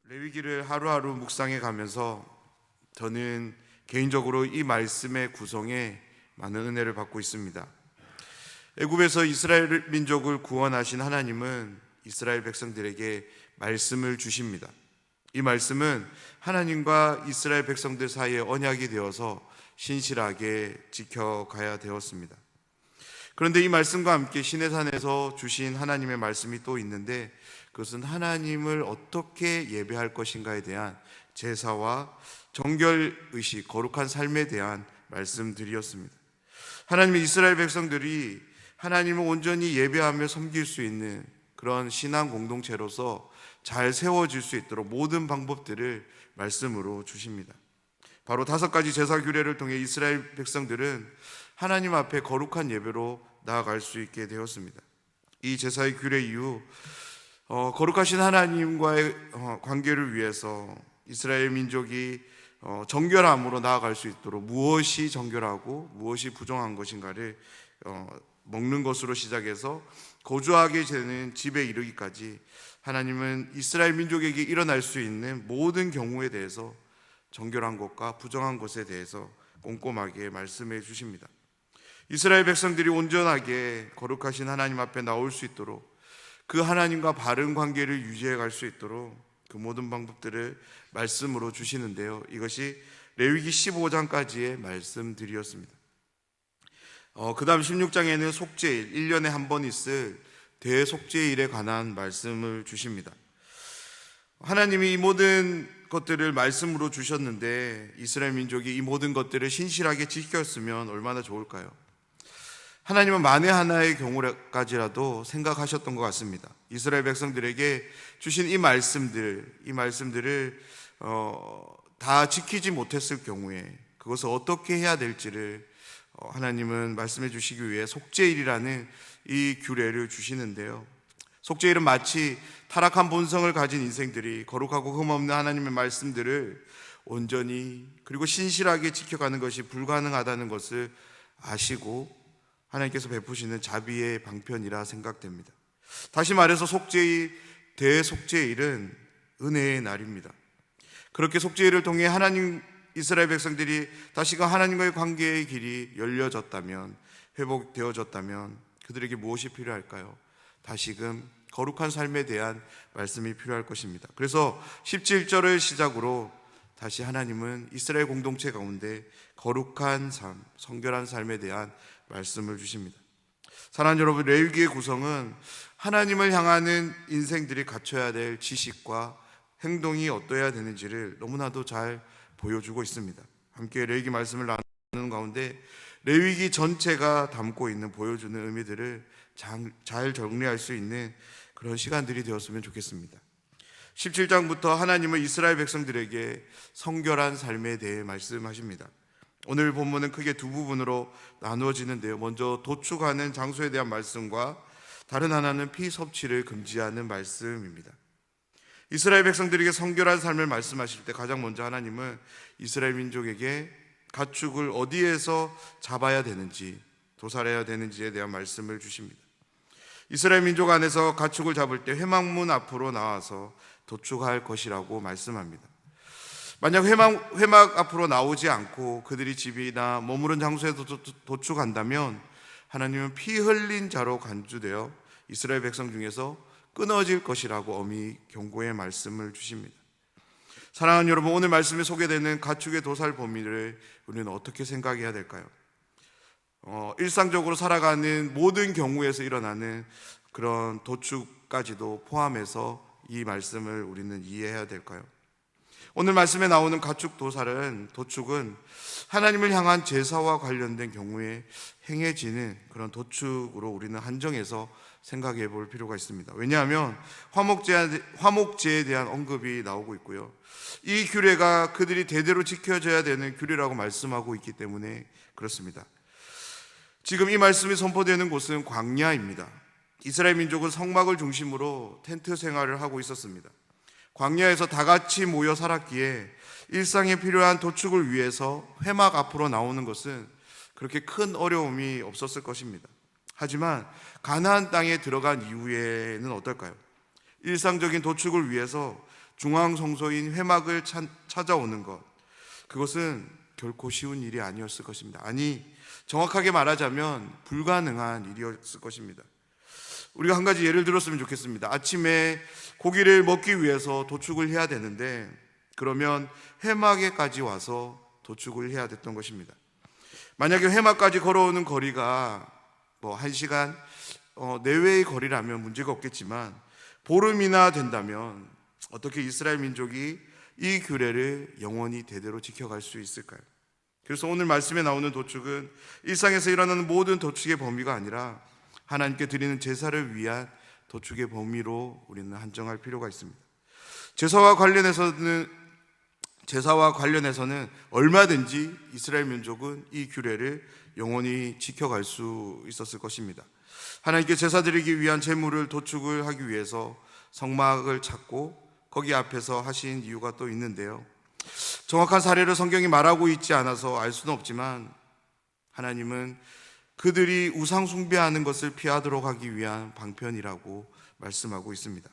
레위기를 하루하루 묵상해 가면서 저는 개인적으로 이 말씀의 구성에 많은 은혜를 받고 있습니다. 애굽에서 이스라엘 민족을 구원하신 하나님은 이스라엘 백성들에게 말씀을 주십니다. 이 말씀은 하나님과 이스라엘 백성들 사이에 언약이 되어서 신실하게 지켜가야 되었습니다. 그런데 이 말씀과 함께 시내산에서 주신 하나님의 말씀이 또 있는데, 그것은 하나님을 어떻게 예배할 것인가에 대한 제사와 정결의식, 거룩한 삶에 대한 말씀들이었습니다. 하나님의 이스라엘 백성들이 하나님을 온전히 예배하며 섬길 수 있는 그런 신앙 공동체로서 잘 세워질 수 있도록 모든 방법들을 말씀으로 주십니다. 바로 5가지 제사 규례를 통해 이스라엘 백성들은 하나님 앞에 거룩한 예배로 나아갈 수 있게 되었습니다. 이 제사의 규례 이후 거룩하신 하나님과의 관계를 위해서 이스라엘 민족이 정결함으로 나아갈 수 있도록 무엇이 정결하고 무엇이 부정한 것인가를 먹는 것으로 시작해서 거주하게 되는 집에 이르기까지 하나님은 이스라엘 민족에게 일어날 수 있는 모든 경우에 대해서 정결한 것과 부정한 것에 대해서 꼼꼼하게 말씀해 주십니다. 이스라엘 백성들이 온전하게 거룩하신 하나님 앞에 나올 수 있도록, 그 하나님과 바른 관계를 유지해 갈 수 있도록 그 모든 방법들을 말씀으로 주시는데요, 이것이 레위기 15장까지의 말씀들이었습니다. 그 다음 16장에는 속죄일, 1년에 한 번 있을 대속죄일에 관한 말씀을 주십니다. 하나님이 이 모든 것들을 말씀으로 주셨는데 이스라엘 민족이 이 모든 것들을 신실하게 지켰으면 얼마나 좋을까요? 하나님은 만에 하나의 경우까지라도 생각하셨던 것 같습니다. 이스라엘 백성들에게 주신 이 말씀들을 다 지키지 못했을 경우에 그것을 어떻게 해야 될지를 하나님은 말씀해 주시기 위해 속죄일이라는 이 규례를 주시는데요, 속죄일은 마치 타락한 본성을 가진 인생들이 거룩하고 흠없는 하나님의 말씀들을 온전히 그리고 신실하게 지켜가는 것이 불가능하다는 것을 아시고 하나님께서 베푸시는 자비의 방편이라 생각됩니다. 다시 말해서 속죄일, 대속죄일은 은혜의 날입니다. 그렇게 속죄일을 통해 이스라엘 백성들이 다시금 하나님과의 관계의 길이 열려졌다면, 회복되어졌다면 그들에게 무엇이 필요할까요? 다시금 거룩한 삶에 대한 말씀이 필요할 것입니다. 그래서 17절을 시작으로 다시 하나님은 이스라엘 공동체 가운데 거룩한 삶, 성결한 삶에 대한 말씀을 주십니다. 사랑하는 여러분, 레위기의 구성은 하나님을 향하는 인생들이 갖춰야 될 지식과 행동이 어떠해야 되는지를 너무나도 잘 보여주고 있습니다. 함께 레위기 말씀을 나누는 가운데 레위기 전체가 담고 있는, 보여주는 의미들을 잘 정리할 수 있는 그런 시간들이 되었으면 좋겠습니다. 17장부터 하나님은 이스라엘 백성들에게 성결한 삶에 대해 말씀하십니다. 오늘 본문은 크게 두 부분으로 나누어지는데요, 먼저 도축하는 장소에 대한 말씀과 다른 하나는 피 섭취를 금지하는 말씀입니다. 이스라엘 백성들에게 성결한 삶을 말씀하실 때 가장 먼저 하나님은 이스라엘 민족에게 가축을 어디에서 잡아야 되는지, 도살해야 되는지에 대한 말씀을 주십니다. 이스라엘 민족 안에서 가축을 잡을 때 회막문 앞으로 나와서 도축할 것이라고 말씀합니다. 만약 회막 앞으로 나오지 않고 그들이 집이나 머무른 장소에서 도축한다면 하나님은 피 흘린 자로 간주되어 이스라엘 백성 중에서 끊어질 것이라고 엄히 경고의 말씀을 주십니다. 사랑하는 여러분, 오늘 말씀에 소개되는 가축의 도살 범위를 우리는 어떻게 생각해야 될까요? 일상적으로 살아가는 모든 경우에서 일어나는 그런 도축까지도 포함해서 이 말씀을 우리는 이해해야 될까요? 오늘 말씀에 나오는 가축 도축은 하나님을 향한 제사와 관련된 경우에 행해지는 그런 도축으로 우리는 한정해서 생각해 볼 필요가 있습니다. 왜냐하면 화목제에 대한 언급이 나오고 있고요, 이 규례가 그들이 대대로 지켜져야 되는 규례라고 말씀하고 있기 때문에 그렇습니다. 지금 이 말씀이 선포되는 곳은 광야입니다. 이스라엘 민족은 성막을 중심으로 텐트 생활을 하고 있었습니다. 광야에서 다 같이 모여 살았기에 일상에 필요한 도축을 위해서 회막 앞으로 나오는 것은 그렇게 큰 어려움이 없었을 것입니다. 하지만 가나안 땅에 들어간 이후에는 어떨까요? 일상적인 도축을 위해서 중앙 성소인 회막을 찾아오는 것, 그것은 결코 쉬운 일이 아니었을 것입니다. 아니, 정확하게 말하자면 불가능한 일이었을 것입니다. 우리가 한 가지 예를 들었으면 좋겠습니다. 아침에 고기를 먹기 위해서 도축을 해야 되는데, 그러면 회막에까지 와서 도축을 해야 됐던 것입니다. 만약에 회막까지 걸어오는 거리가 1시간 내외의 거리라면 문제가 없겠지만, 보름이나 된다면 어떻게 이스라엘 민족이 이 규례를 영원히 대대로 지켜갈 수 있을까요? 그래서 오늘 말씀에 나오는 도축은 일상에서 일어나는 모든 도축의 범위가 아니라 하나님께 드리는 제사를 위한 도축의 범위로 우리는 한정할 필요가 있습니다. 제사와 관련해서는 얼마든지 이스라엘 민족은 이 규례를 영원히 지켜갈 수 있었을 것입니다. 하나님께 제사 드리기 위한 제물을 도축을 하기 위해서 성막을 찾고 거기 앞에서 하신 이유가 또 있는데요. 정확한 사례를 성경이 말하고 있지 않아서 알 수는 없지만, 하나님은 그들이 우상 숭배하는 것을 피하도록 하기 위한 방편이라고 말씀하고 있습니다.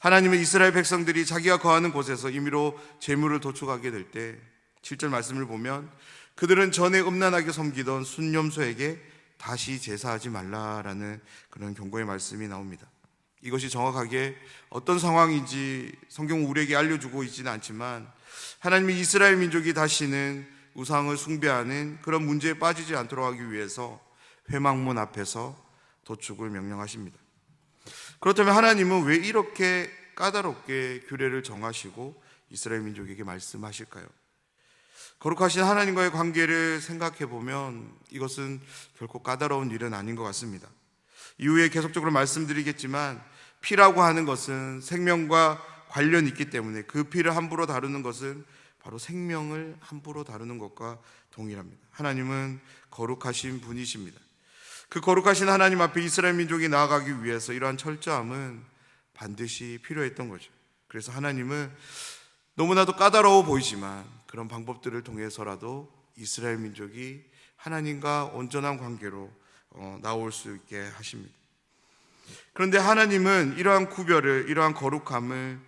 하나님은 이스라엘 백성들이 자기가 거하는 곳에서 임의로 제물을 도축하게 될 때 7절 말씀을 보면, 그들은 전에 음란하게 섬기던 순념소에게 다시 제사하지 말라라는 그런 경고의 말씀이 나옵니다. 이것이 정확하게 어떤 상황인지 성경은 우리에게 알려주고 있지는 않지만, 하나님이 이스라엘 민족이 다시는 우상을 숭배하는 그런 문제에 빠지지 않도록 하기 위해서 회막문 앞에서 도축을 명령하십니다. 그렇다면 하나님은 왜 이렇게 까다롭게 규례를 정하시고 이스라엘 민족에게 말씀하실까요? 거룩하신 하나님과의 관계를 생각해 보면 이것은 결코 까다로운 일은 아닌 것 같습니다. 이후에 계속적으로 말씀드리겠지만, 피라고 하는 것은 생명과 관련이 있기 때문에 그 피를 함부로 다루는 것은 바로 생명을 함부로 다루는 것과 동일합니다. 하나님은 거룩하신 분이십니다. 그 거룩하신 하나님 앞에 이스라엘 민족이 나아가기 위해서 이러한 철저함은 반드시 필요했던 거죠. 그래서 하나님은 너무나도 까다로워 보이지만 그런 방법들을 통해서라도 이스라엘 민족이 하나님과 온전한 관계로 나올 수 있게 하십니다. 그런데 하나님은 이러한 구별을, 이러한 거룩함을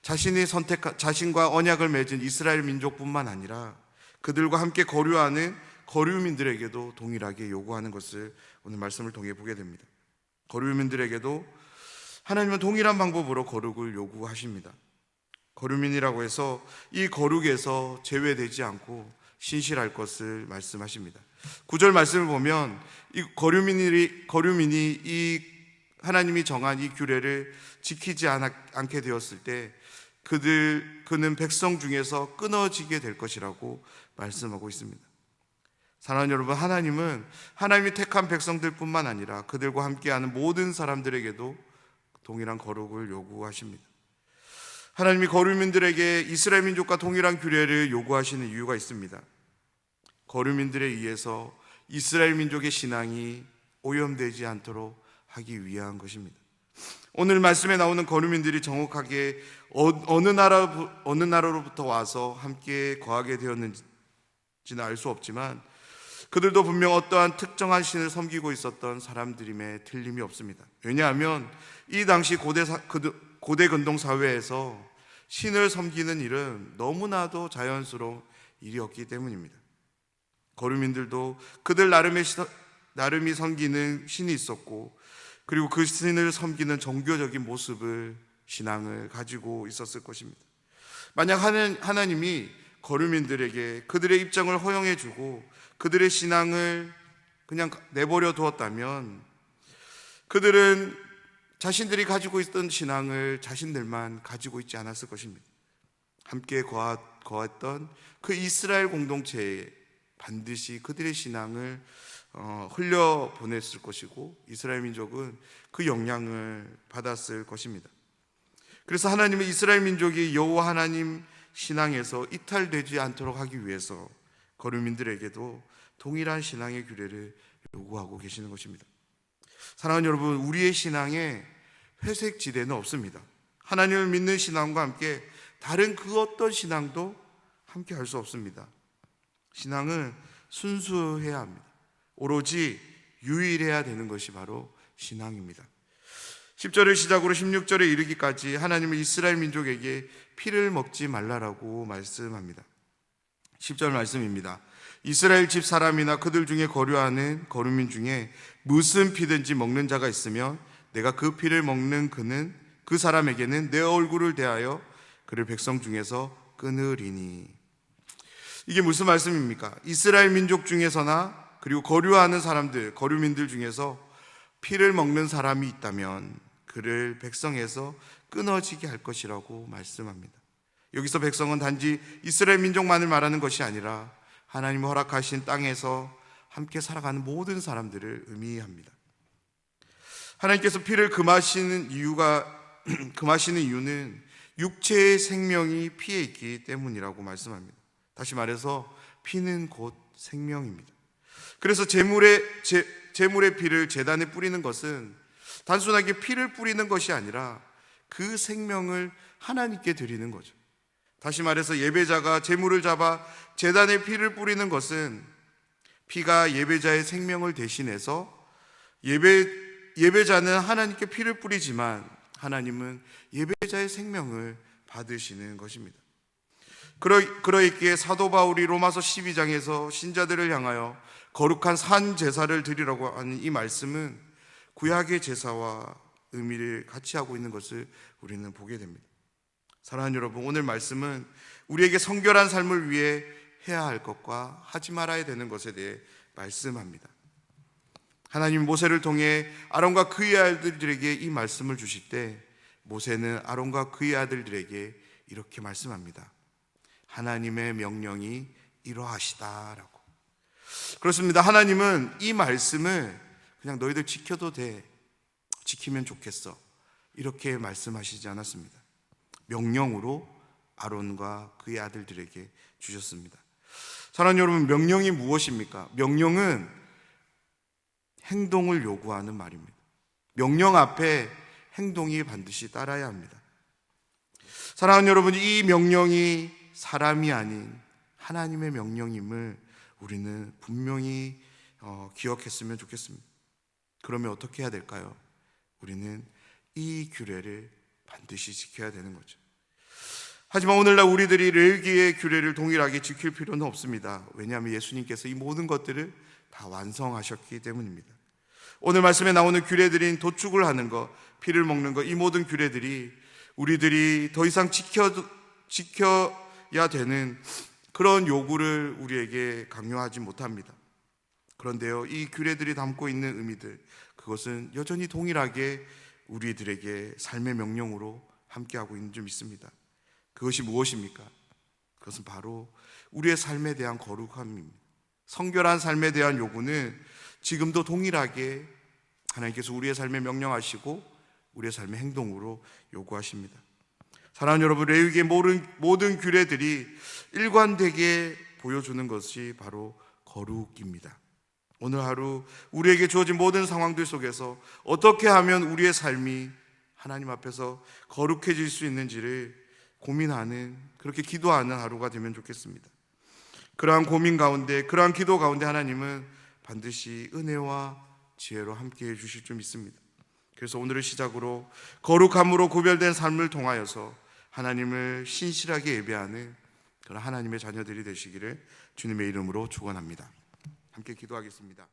자신과 언약을 맺은 이스라엘 민족뿐만 아니라 그들과 함께 거류하는 거류민들에게도 동일하게 요구하는 것을 오늘 말씀을 통해 보게 됩니다. 거류민들에게도 하나님은 동일한 방법으로 거룩을 요구하십니다. 거류민이라고 해서 이 거룩에서 제외되지 않고 신실할 것을 말씀하십니다. 9절 말씀을 보면 이 거류민이 이 하나님이 정한 이 규례를 지키지 않게 되었을 때 그는 백성 중에서 끊어지게 될 것이라고 말씀하고 있습니다. 사랑하는 여러분, 하나님은 하나님이 택한 백성들뿐만 아니라 그들과 함께하는 모든 사람들에게도 동일한 거룩을 요구하십니다. 하나님이 거류민들에게 이스라엘 민족과 동일한 규례를 요구하시는 이유가 있습니다. 거류민들에 의해서 이스라엘 민족의 신앙이 오염되지 않도록 하기 위한 것입니다. 오늘 말씀에 나오는 거류민들이 정확하게 어느 나라로부터 와서 함께 거하게 되었는지는 알 수 없지만 그들도 분명 어떠한 특정한 신을 섬기고 있었던 사람들임에 틀림이 없습니다. 왜냐하면 이 당시 고대 근동 사회에서 신을 섬기는 일은 너무나도 자연스러운 일이었기 때문입니다. 거류민들도 그들 나름이 섬기는 신이 있었고, 그리고 그 신을 섬기는 종교적인 모습을, 신앙을 가지고 있었을 것입니다. 만약 하나님이 거류민들에게 그들의 입장을 허용해주고 그들의 신앙을 그냥 내버려 두었다면 그들은 자신들이 가지고 있던 신앙을 자신들만 가지고 있지 않았을 것입니다. 함께 거했던 그 이스라엘 공동체에 반드시 그들의 신앙을 흘려보냈을 것이고 이스라엘 민족은 그 영향을 받았을 것입니다. 그래서 하나님은 이스라엘 민족이 여호와 하나님 신앙에서 이탈되지 않도록 하기 위해서 거류민들에게도 동일한 신앙의 규례를 요구하고 계시는 것입니다. 사랑하는 여러분, 우리의 신앙에 회색 지대는 없습니다. 하나님을 믿는 신앙과 함께 다른 그 어떤 신앙도 함께 할 수 없습니다. 신앙은 순수해야 합니다. 오로지 유일해야 되는 것이 바로 신앙입니다. 10절을 시작으로 16절에 이르기까지 하나님은 이스라엘 민족에게 피를 먹지 말라라고 말씀합니다. 10절 말씀입니다. 이스라엘 집 사람이나 그들 중에 거류하는 거류민 중에 무슨 피든지 먹는 자가 있으면 내가 그 피를 먹는 그 사람에게는 내 얼굴을 대하여 그를 백성 중에서 끊으리니. 이게 무슨 말씀입니까? 이스라엘 민족 중에서나 그리고 거류하는 사람들, 거류민들 중에서 피를 먹는 사람이 있다면 그를 백성에서 끊어지게 할 것이라고 말씀합니다. 여기서 백성은 단지 이스라엘 민족만을 말하는 것이 아니라 하나님이 허락하신 땅에서 함께 살아가는 모든 사람들을 의미합니다. 하나님께서 피를 금하시는 이유는 육체의 생명이 피에 있기 때문이라고 말씀합니다. 다시 말해서 피는 곧 생명입니다. 그래서 제물의 피를 제단에 뿌리는 것은 단순하게 피를 뿌리는 것이 아니라 그 생명을 하나님께 드리는 거죠. 다시 말해서 예배자가 제물을 잡아 제단에 피를 뿌리는 것은 피가 예배자의 생명을 대신해서 예배자는 하나님께 피를 뿌리지만 하나님은 예배자의 생명을 받으시는 것입니다. 그러있기에 사도 바울이 로마서 12장에서 신자들을 향하여 거룩한 산 제사를 드리라고 하는 이 말씀은 구약의 제사와 의미를 같이 하고 있는 것을 우리는 보게 됩니다. 사랑하는 여러분, 오늘 말씀은 우리에게 성결한 삶을 위해 해야 할 것과 하지 말아야 되는 것에 대해 말씀합니다. 하나님 모세를 통해 아론과 그의 아들들에게 이 말씀을 주실 때 모세는 아론과 그의 아들들에게 이렇게 말씀합니다. 하나님의 명령이 이러하시다라고. 그렇습니다. 하나님은 이 말씀을 그냥 너희들 지켜도 돼, 지키면 좋겠어, 이렇게 말씀하시지 않았습니다. 명령으로 아론과 그의 아들들에게 주셨습니다. 사랑하는 여러분, 명령이 무엇입니까? 명령은 행동을 요구하는 말입니다. 명령 앞에 행동이 반드시 따라야 합니다. 사랑하는 여러분, 이 명령이 사람이 아닌 하나님의 명령임을 우리는 분명히 기억했으면 좋겠습니다. 그러면 어떻게 해야 될까요? 우리는 이 규례를 반드시 지켜야 되는 거죠. 하지만 오늘날 우리들이 레위기의 규례를 동일하게 지킬 필요는 없습니다. 왜냐하면 예수님께서 이 모든 것들을 다 완성하셨기 때문입니다. 오늘 말씀에 나오는 규례들인 도축을 하는 것, 피를 먹는 것, 이 모든 규례들이 우리들이 더 이상 지켜야 되는 그런 요구를 우리에게 강요하지 못합니다. 그런데요, 이 규례들이 담고 있는 의미들, 그것은 여전히 동일하게 우리들에게 삶의 명령으로 함께하고 있는 줄 믿습니다. 그것이 무엇입니까? 그것은 바로 우리의 삶에 대한 거룩함입니다. 성결한 삶에 대한 요구는 지금도 동일하게 하나님께서 우리의 삶에 명령하시고 우리의 삶의 행동으로 요구하십니다. 사랑하는 여러분, 레위기의 모든 규례들이 일관되게 보여주는 것이 바로 거룩입니다. 오늘 하루 우리에게 주어진 모든 상황들 속에서 어떻게 하면 우리의 삶이 하나님 앞에서 거룩해질 수 있는지를 고민하는, 그렇게 기도하는 하루가 되면 좋겠습니다. 그러한 고민 가운데, 그러한 기도 가운데 하나님은 반드시 은혜와 지혜로 함께해 주실 줄 믿습니다. 그래서 오늘을 시작으로 거룩함으로 구별된 삶을 통하여서 하나님을 신실하게 예배하는 그런 하나님의 자녀들이 되시기를 주님의 이름으로 축원합니다. 함께 기도하겠습니다.